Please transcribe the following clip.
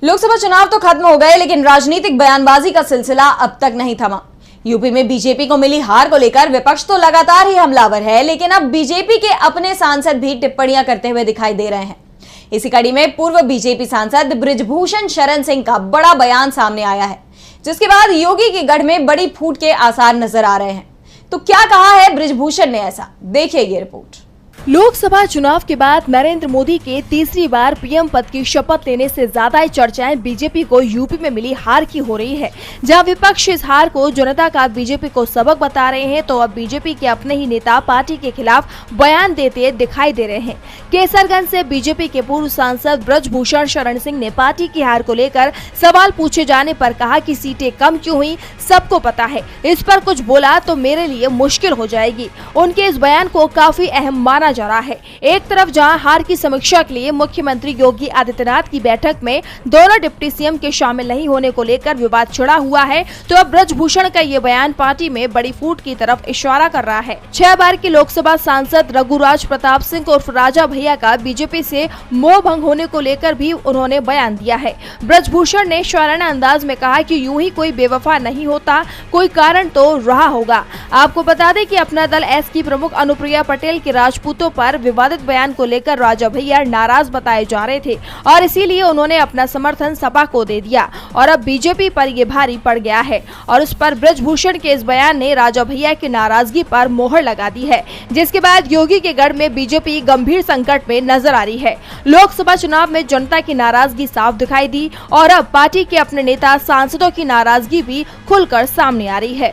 लोकसभा चुनाव तो खत्म हो गए, लेकिन राजनीतिक बयानबाजी का सिलसिला अब तक नहीं थमा। यूपी में बीजेपी को मिली हार को लेकर विपक्ष तो लगातार ही हमलावर है, लेकिन अब बीजेपी के अपने सांसद भी टिप्पणियां करते हुए दिखाई दे रहे हैं। इसी कड़ी में पूर्व बीजेपी सांसद बृजभूषण शरण सिंह का बड़ा बयान सामने आया है, जिसके बाद योगी के गढ़ में बड़ी फूट के आसार नजर आ रहे हैं। तो क्या कहा है बृजभूषण ने, ऐसा देखिए ये रिपोर्ट। लोकसभा चुनाव के बाद नरेंद्र मोदी के तीसरी बार पीएम पद की शपथ लेने से ज्यादा चर्चाएं बीजेपी को यूपी में मिली हार की हो रही है। जहां विपक्ष इस हार को जनता का बीजेपी को सबक बता रहे हैं, तो अब बीजेपी के अपने ही नेता पार्टी के खिलाफ बयान देते दिखाई दे रहे हैं। केसरगंज से बीजेपी के पूर्व सांसद बृजभूषण शरण सिंह ने पार्टी की हार को लेकर सवाल पूछे जाने पर कहा कि सीटें कम क्यों हुई सबको पता है, इस पर कुछ बोला तो मेरे लिए मुश्किल हो जाएगी। उनके इस बयान को काफी अहम माना जा रहा है। एक तरफ जहां हार की समीक्षा के लिए मुख्यमंत्री योगी आदित्यनाथ की बैठक में दोनों डिप्टी सीएम के शामिल नहीं होने को लेकर विवाद छिड़ा हुआ है, तो अब बृजभूषण का ये बयान पार्टी में बड़ी फूट की तरफ इशारा कर रहा है। 6 बार के लोकसभा सांसद रघुराज प्रताप सिंह उर्फ राजा भैया का बीजेपी से मोह भंग होने को लेकर भी उन्होंने बयान दिया है। बृजभूषण ने शायराना अंदाज में कहा कि यूं ही कोई बेवफा नहीं होता, कोई कारण तो रहा होगा। आपको बता दें कि अपना दल एस की प्रमुख अनुप्रिया पटेल के राजपूतों पर विवादित बयान को लेकर राजा भैया नाराज बताए जा रहे थे, और इसीलिए उन्होंने अपना समर्थन सपा को दे दिया और अब बीजेपी पर ये भारी पड़ गया है। और उस पर बृजभूषण के इस बयान ने राजा भैया की नाराजगी पर मोहर लगा दी है, जिसके बाद योगी के गढ़ में बीजेपी गंभीर संकट में नजर आ रही है। लोकसभा चुनाव में जनता की नाराजगी साफ दिखाई दी और अब पार्टी के अपने नेता सांसदों की नाराजगी भी खुलकर सामने आ रही है।